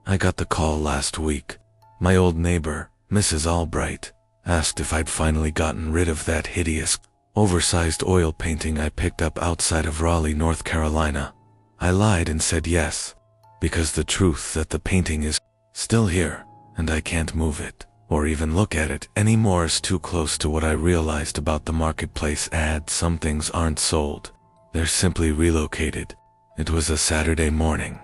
I got the call last week. My old neighbor, Mrs. Albright, asked if I'd finally gotten rid of that hideous, oversized oil painting I picked up outside of Raleigh, North Carolina. I lied and said yes, because the truth that the painting is still here, and I can't move it, or even look at it anymore is too close to what I realized about the marketplace ad. Some things aren't sold. They're simply relocated. It was a Saturday morning,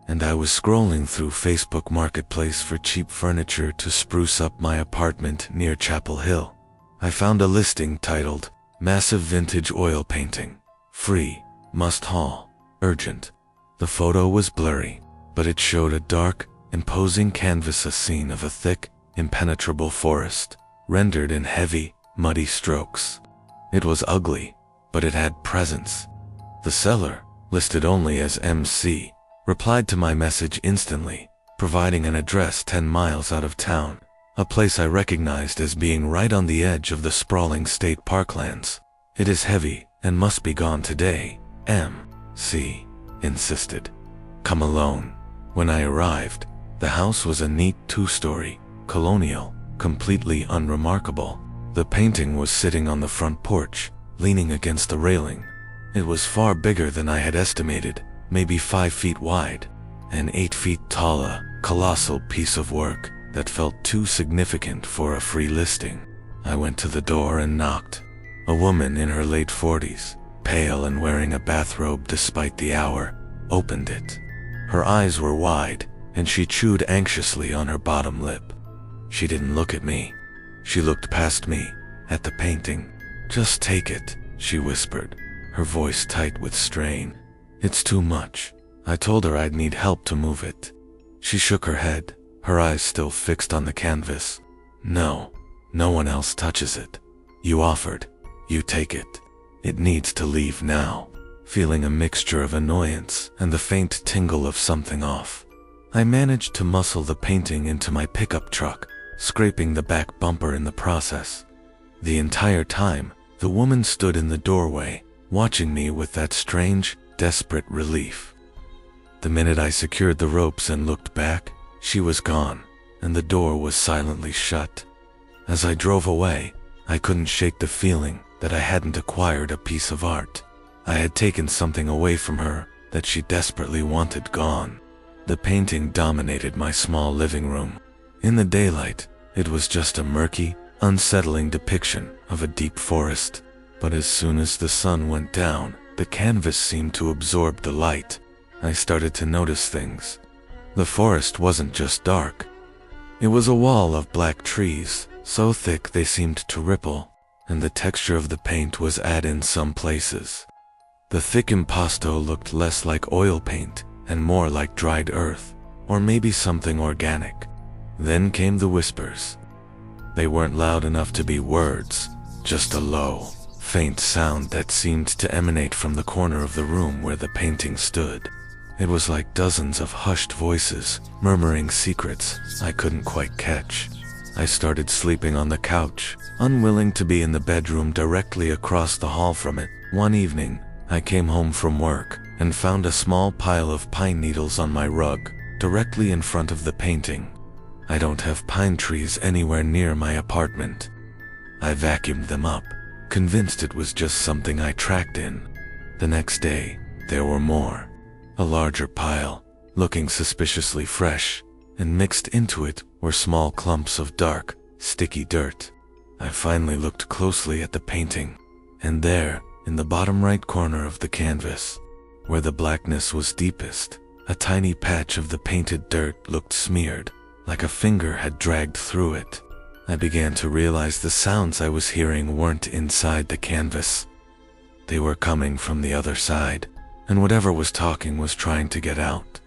and I was scrolling through Facebook Marketplace for cheap furniture to spruce up my apartment near Chapel Hill. I found a listing titled, "Massive Vintage Oil Painting. Free. Must haul. Urgent." The photo was blurry, but it showed a dark, imposing canvas, a scene of a thick, impenetrable forest, rendered in heavy, muddy strokes. It was ugly, but it had presence. The seller, listed only as MC, replied to my message instantly, providing an address 10 miles out of town, a place I recognized as being right on the edge of the sprawling state parklands. "It is heavy and must be gone today," MC insisted. "Come alone." When I arrived, the house was a neat 2-story, colonial, completely unremarkable. The painting was sitting on the front porch, leaning against the railing. It was far bigger than I had estimated, maybe 5 feet wide, and 8 feet tall, a colossal piece of work that felt too significant for a free listing. I went to the door and knocked. A woman in her late 40s, pale and wearing a bathrobe despite the hour, opened it. Her eyes were wide, and she chewed anxiously on her bottom lip. She didn't look at me. She looked past me, at the painting. "Just take it," she whispered, her voice tight with strain. "It's too much." I told her I'd need help to move it. She shook her head, her eyes still fixed on the canvas. "No, no one else touches it. You offered. You take it. It needs to leave now." Feeling a mixture of annoyance and the faint tingle of something off, I managed to muscle the painting into my pickup truck, scraping the back bumper in the process. The entire time, the woman stood in the doorway, watching me with that strange, desperate relief. The minute I secured the ropes and looked back, she was gone, and the door was silently shut. As I drove away, I couldn't shake the feeling that I hadn't acquired a piece of art. I had taken something away from her that she desperately wanted gone. The painting dominated my small living room. In the daylight, it was just a murky, unsettling depiction of a deep forest. But as soon as the sun went down, the canvas seemed to absorb the light. I started to notice things. The forest wasn't just dark. It was a wall of black trees, so thick they seemed to ripple, and the texture of the paint was odd in some places. The thick impasto looked less like oil paint and more like dried earth, or maybe something organic. Then came the whispers. They weren't loud enough to be words, just a low, faint sound that seemed to emanate from the corner of the room where the painting stood. It was like dozens of hushed voices, murmuring secrets I couldn't quite catch. I started sleeping on the couch, unwilling to be in the bedroom directly across the hall from it. One evening, I came home from work and found a small pile of pine needles on my rug, directly in front of the painting. I don't have pine trees anywhere near my apartment. I vacuumed them up, convinced it was just something I tracked in. The next day, there were more. A larger pile, looking suspiciously fresh, and mixed into it were small clumps of dark, sticky dirt. I finally looked closely at the painting, and there, in the bottom right corner of the canvas, where the blackness was deepest, a tiny patch of the painted dirt looked smeared, like a finger had dragged through it. I began to realize the sounds I was hearing weren't inside the canvas. They were coming from the other side, and whatever was talking was trying to get out.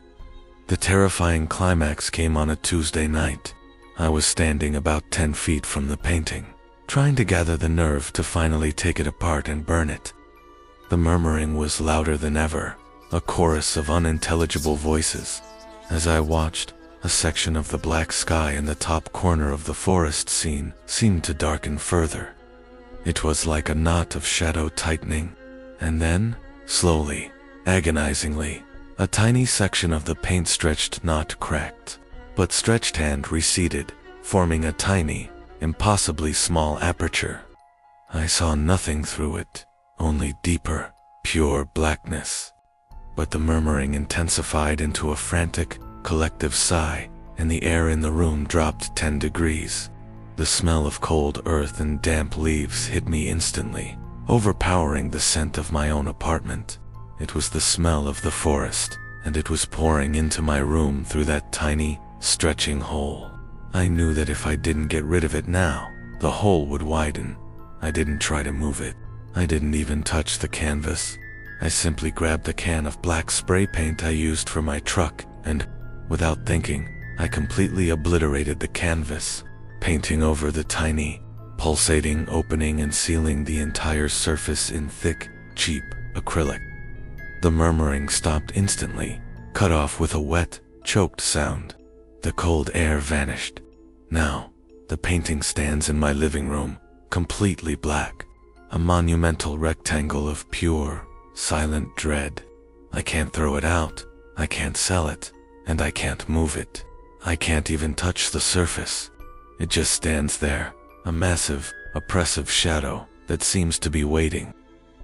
The terrifying climax came on a Tuesday night. I was standing about 10 feet from the painting, trying to gather the nerve to finally take it apart and burn it. The murmuring was louder than ever, a chorus of unintelligible voices. As I watched, a section of the black sky in the top corner of the forest scene seemed to darken further. It was like a knot of shadow tightening, and then, slowly, agonizingly, a tiny section of the paint-stretched knot cracked. but stretched hand receded, forming a tiny, impossibly small aperture. I saw nothing through it, only deeper, pure blackness. But the murmuring intensified into a frantic, collective sigh, and the air in the room dropped 10 degrees. The smell of cold earth and damp leaves hit me instantly, overpowering the scent of my own apartment. It was the smell of the forest, and it was pouring into my room through that tiny, stretching hole. I knew that if I didn't get rid of it now, the hole would widen. I didn't try to move it. I didn't even touch the canvas. I simply grabbed the can of black spray paint I used for my truck and, without thinking, I completely obliterated the canvas, painting over the tiny, pulsating opening and sealing the entire surface in thick, cheap acrylic. The murmuring stopped instantly, cut off with a wet, choked sound. The cold air vanished. Now, the painting stands in my living room, completely black, a monumental rectangle of pure, silent dread. I can't throw it out, I can't sell it, and I can't move it. I can't even touch the surface. It just stands there, a massive, oppressive shadow that seems to be waiting.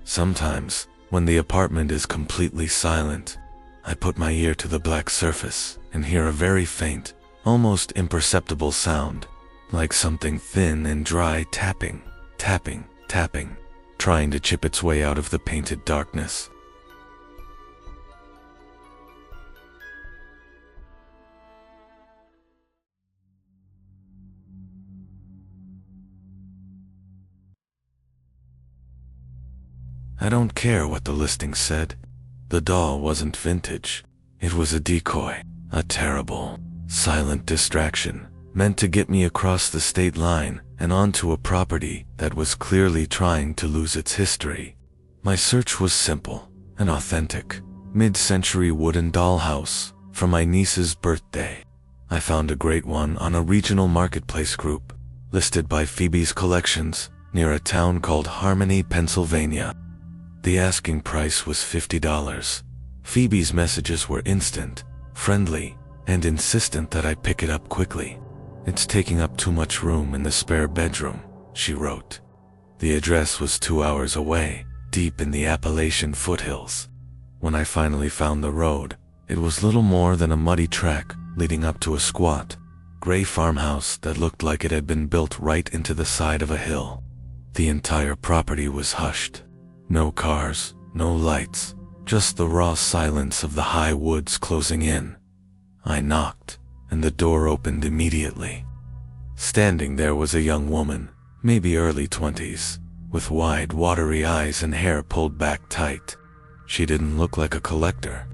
Sometimes, when the apartment is completely silent, I put my ear to the black surface and hear a very faint, almost imperceptible sound, like something thin and dry tapping, tapping, tapping, trying to chip its way out of the painted darkness. I don't care what the listing said. The doll wasn't vintage. It was a decoy, a terrible, silent distraction, meant to get me across the state line and onto a property that was clearly trying to lose its history. My search was simple, an authentic, mid-century wooden dollhouse for my niece's birthday. I found a great one on a regional marketplace group, listed by Phoebe's Collections, near a town called Harmony, Pennsylvania. The asking price was $50. Phoebe's messages were instant, friendly, and insistent that I pick it up quickly. "It's taking up too much room in the spare bedroom," she wrote. The address was 2 hours away, deep in the Appalachian foothills. When I finally found the road, it was little more than a muddy track leading up to a squat, gray farmhouse that looked like it had been built right into the side of a hill. The entire property was hushed. No cars, no lights, just the raw silence of the high woods closing in. I knocked, and the door opened immediately. Standing there was a young woman, maybe early 20s, with wide, watery eyes and hair pulled back tight. She didn't look like a collector.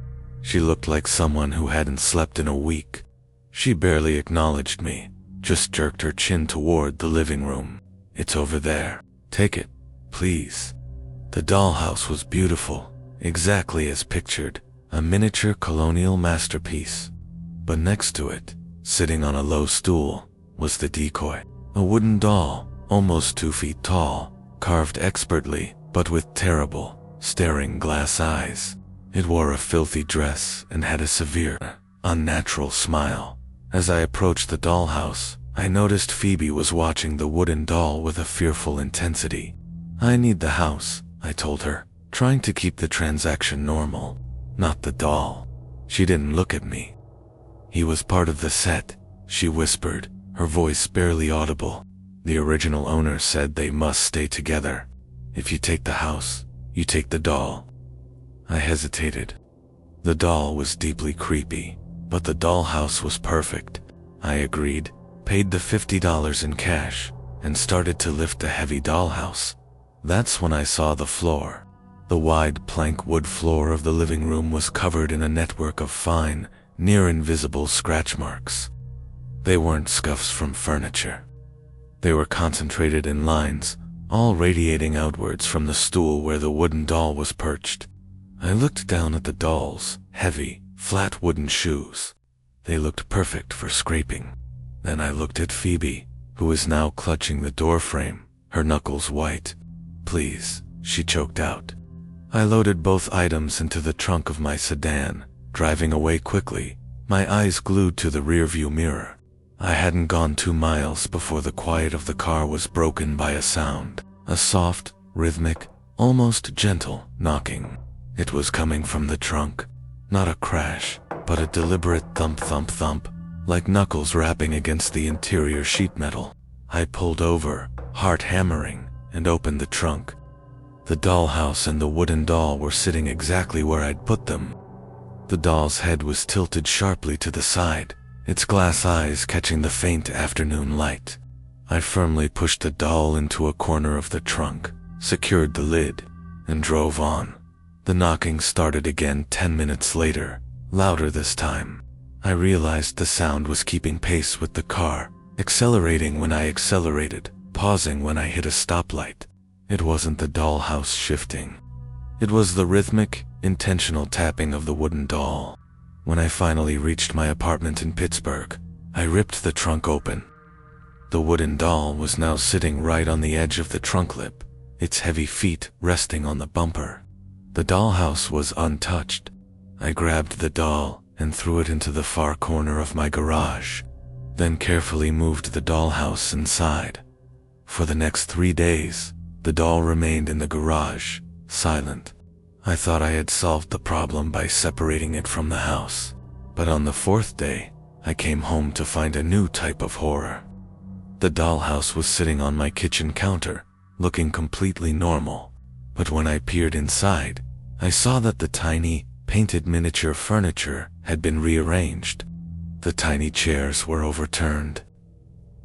She looked like someone who hadn't slept in a week. She barely acknowledged me, just jerked her chin toward the living room. "It's over there. Take it, please." The dollhouse was beautiful, exactly as pictured, a miniature colonial masterpiece. But next to it, sitting on a low stool, was the decoy, a wooden doll, almost 2 feet tall, carved expertly, but with terrible, staring glass eyes. It wore a filthy dress and had a severe, unnatural smile. As I approached the dollhouse, I noticed Phoebe was watching the wooden doll with a fearful intensity. "I need the house," I told her, trying to keep the transaction normal, "not the doll." She didn't look at me. "He was part of the set," she whispered, her voice barely audible. "The original owner said they must stay together. If you take the house, you take the doll." I hesitated. The doll was deeply creepy, but the dollhouse was perfect. I agreed, paid the $50 in cash, and started to lift the heavy dollhouse. That's when I saw the floor. The wide plank wood floor of the living room was covered in a network of fine, near-invisible scratch marks. They weren't scuffs from furniture. They were concentrated in lines, all radiating outwards from the stool where the wooden doll was perched. I looked down at the doll's heavy, flat wooden shoes. They looked perfect for scraping. Then I looked at Phoebe, who was now clutching the doorframe, her knuckles white. "Please," she choked out. I loaded both items into the trunk of my sedan, driving away quickly, my eyes glued to the rearview mirror. I hadn't gone 2 miles before the quiet of the car was broken by a sound, a soft, rhythmic, almost gentle knocking. It was coming from the trunk. Not a crash, but a deliberate thump thump thump, like knuckles rapping against the interior sheet metal. I pulled over, heart hammering, and opened the trunk. The dollhouse and the wooden doll were sitting exactly where I'd put them. The doll's head was tilted sharply to the side, its glass eyes catching the faint afternoon light. I firmly pushed the doll into a corner of the trunk, secured the lid, and drove on. The knocking started again 10 minutes later, louder this time. I realized the sound was keeping pace with the car, accelerating when I accelerated, pausing when I hit a stoplight. It wasn't the dollhouse shifting. It was the rhythmic, intentional tapping of the wooden doll. When I finally reached my apartment in Pittsburgh, I ripped the trunk open. The wooden doll was now sitting right on the edge of the trunk lip, its heavy feet resting on the bumper. The dollhouse was untouched. I grabbed the doll and threw it into the far corner of my garage, then carefully moved the dollhouse inside. For the next 3 days, the doll remained in the garage, silent. I thought I had solved the problem by separating it from the house, but on the 4th day, I came home to find a new type of horror. The dollhouse was sitting on my kitchen counter, looking completely normal, but when I peered inside, I saw that the tiny, painted miniature furniture had been rearranged. The tiny chairs were overturned.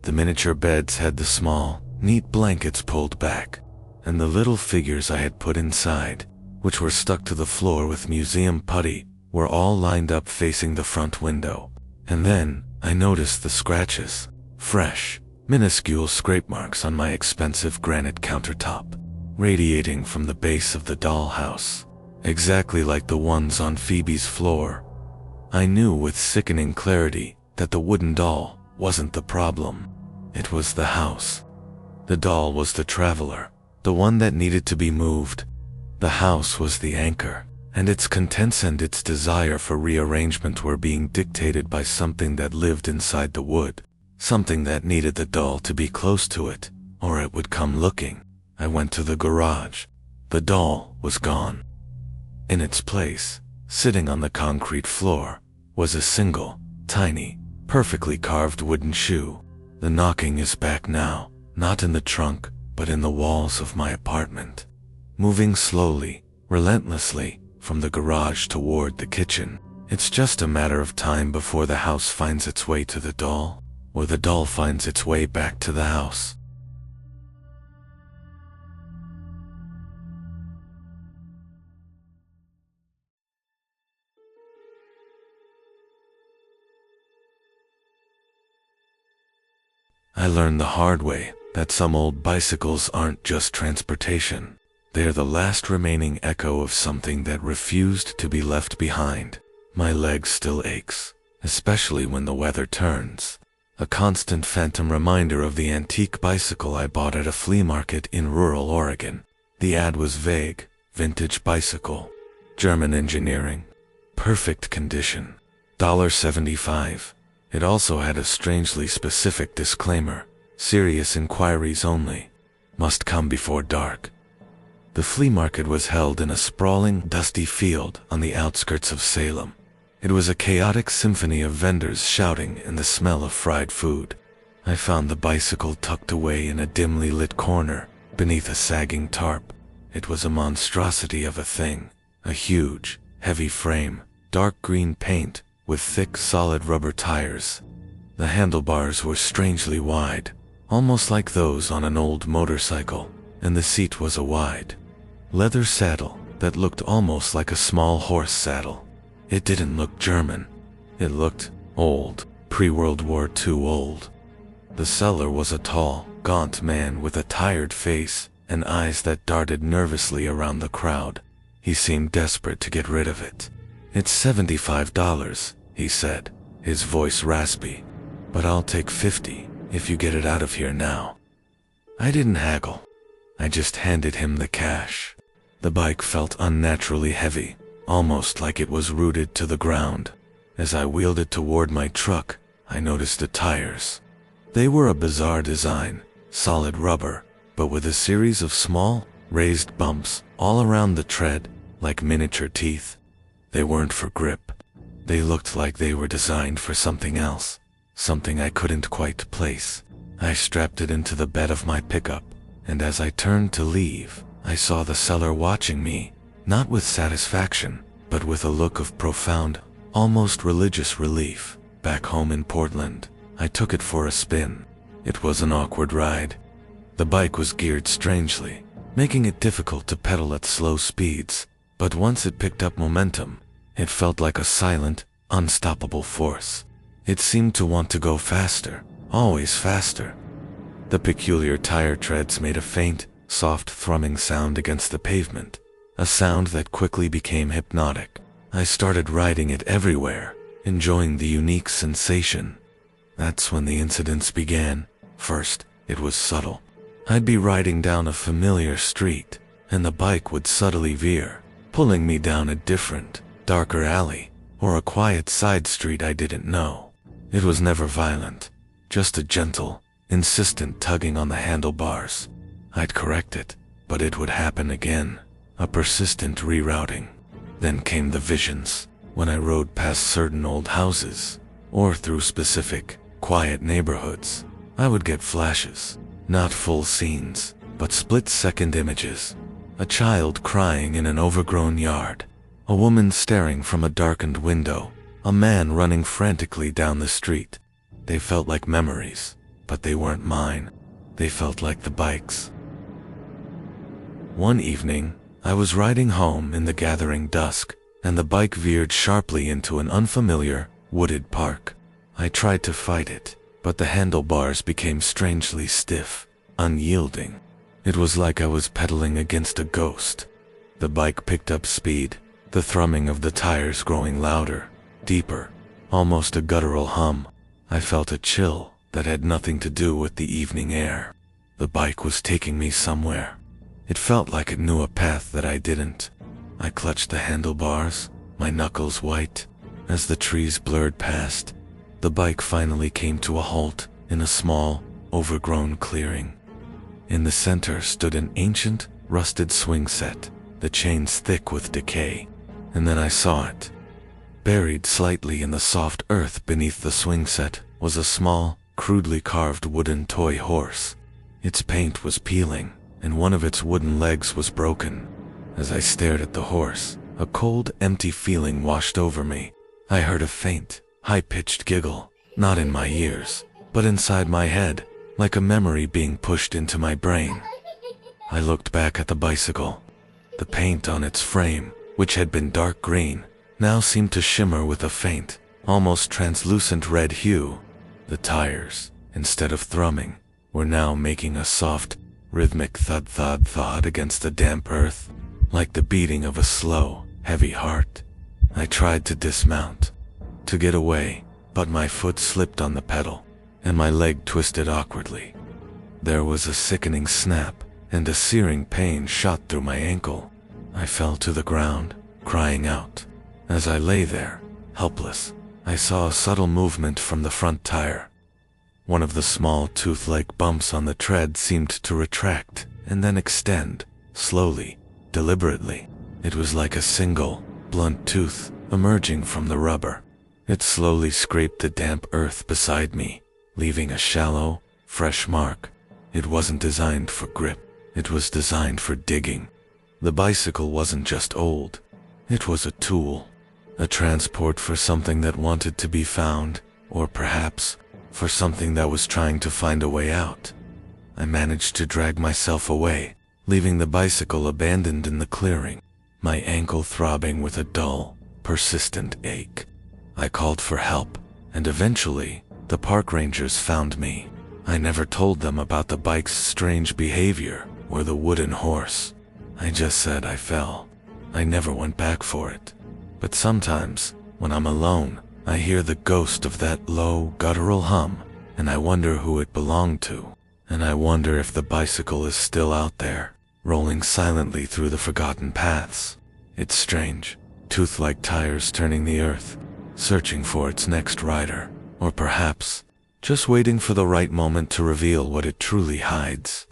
The miniature beds had the small, neat blankets pulled back, and the little figures I had put inside, which were stuck to the floor with museum putty, were all lined up facing the front window. And then I noticed the scratches, fresh, minuscule scrape marks on my expensive granite countertop, radiating from the base of the dollhouse, exactly like the ones on Phoebe's floor. I knew with sickening clarity that the wooden doll wasn't the problem. It was the house. The doll was the traveler, the one that needed to be moved. The house was the anchor, and its contents and its desire for rearrangement were being dictated by something that lived inside the wood, something that needed the doll to be close to it, or it would come looking. I went to the garage. The doll was gone. In its place, sitting on the concrete floor, was a single, tiny, perfectly carved wooden shoe. The knocking is back now, not in the trunk, but in the walls of my apartment. Moving slowly, relentlessly, from the garage toward the kitchen. It's just a matter of time before the house finds its way to the doll, or the doll finds its way back to the house. I learned the hard way that some old bicycles aren't just transportation. They're the last remaining echo of something that refused to be left behind. My leg still aches, especially when the weather turns. A constant phantom reminder of the antique bicycle I bought at a flea market in rural Oregon. The ad was vague: vintage bicycle, German engineering, perfect condition, $75. It also had a strangely specific disclaimer: serious inquiries only, must come before dark. The flea market was held in a sprawling, dusty field on the outskirts of Salem. It was a chaotic symphony of vendors shouting and the smell of fried food. I found the bicycle tucked away in a dimly lit corner, beneath a sagging tarp. It was a monstrosity of a thing, a huge, heavy frame, dark green paint, with thick, solid rubber tires. The handlebars were strangely wide, almost like those on an old motorcycle, and the seat was a wide, leather saddle that looked almost like a small horse saddle. It didn't look German. It looked old, pre-World War II old. The seller was a tall, gaunt man with a tired face and eyes that darted nervously around the crowd. He seemed desperate to get rid of it. "It's $75, he said, his voice raspy, "but I'll take $50 if you get it out of here now." I didn't haggle. I just handed him the cash. The bike felt unnaturally heavy, almost like it was rooted to the ground. As I wheeled it toward my truck, I noticed the tires. They were a bizarre design, solid rubber, but with a series of small, raised bumps all around the tread, like miniature teeth. They weren't for grip. They looked like they were designed for something else, something I couldn't quite place. I strapped it into the bed of my pickup, and as I turned to leave, I saw the seller watching me, not with satisfaction, but with a look of profound, almost religious relief. Back home in Portland, I took it for a spin. It was an awkward ride. The bike was geared strangely, making it difficult to pedal at slow speeds, but once it picked up momentum, it felt like a silent, unstoppable force. It seemed to want to go faster, always faster. The peculiar tire treads made a faint, soft thrumming sound against the pavement, a sound that quickly became hypnotic. I started riding it everywhere, enjoying the unique sensation. That's when the incidents began. First, it was subtle. I'd be riding down a familiar street, and the bike would subtly veer, pulling me down a different, darker alley, or a quiet side street I didn't know. It was never violent, just a gentle, insistent tugging on the handlebars. I'd correct it, but it would happen again, a persistent rerouting. Then came the visions, when I rode past certain old houses, or through specific, quiet neighborhoods. I would get flashes, not full scenes, but split-second images. A child crying in an overgrown yard, a woman staring from a darkened window, a man running frantically down the street. They felt like memories, but they weren't mine. They felt like the bike's. One evening, I was riding home in the gathering dusk, and the bike veered sharply into an unfamiliar, wooded park. I tried to fight it, but the handlebars became strangely stiff, unyielding. It was like I was pedaling against a ghost. The bike picked up speed, the thrumming of the tires growing louder, deeper, almost a guttural hum. I felt a chill that had nothing to do with the evening air. The bike was taking me somewhere. It felt like it knew a path that I didn't. I clutched the handlebars, my knuckles white. As the trees blurred past, the bike finally came to a halt in a small, overgrown clearing. In the center stood an ancient, rusted swing set, the chains thick with decay. And then I saw it. Buried slightly in the soft earth beneath the swing set was a small, crudely carved wooden toy horse. Its paint was peeling, and one of its wooden legs was broken. As I stared at the horse, a cold, empty feeling washed over me. I heard a faint, high-pitched giggle, not in my ears, but inside my head, like a memory being pushed into my brain. I looked back at the bicycle. The paint on its frame, which had been dark green, now seemed to shimmer with a faint, almost translucent red hue. The tires, instead of thrumming, were now making a soft, rhythmic thud-thud-thud against the damp earth, like the beating of a slow, heavy heart. I tried to dismount, to get away, but my foot slipped on the pedal, and my leg twisted awkwardly. There was a sickening snap, and a searing pain shot through my ankle. I fell to the ground, crying out. As I lay there, helpless, I saw a subtle movement from the front tire. One of the small tooth-like bumps on the tread seemed to retract and then extend, slowly, deliberately. It was like a single, blunt tooth emerging from the rubber. It slowly scraped the damp earth beside me, leaving a shallow, fresh mark. It wasn't designed for grip. It was designed for digging. The bicycle wasn't just old. It was a tool, a transport for something that wanted to be found, or perhaps for something that was trying to find a way out. I managed to drag myself away, leaving the bicycle abandoned in the clearing, my ankle throbbing with a dull, persistent ache. I called for help, and eventually, the park rangers found me. I never told them about the bike's strange behavior or the wooden horse. I just said I fell. I never went back for it. But sometimes, when I'm alone, I hear the ghost of that low, guttural hum, and I wonder who it belonged to. And I wonder if the bicycle is still out there, rolling silently through the forgotten paths. It's strange, tooth-like tires turning the earth, searching for its next rider, or perhaps just waiting for the right moment to reveal what it truly hides.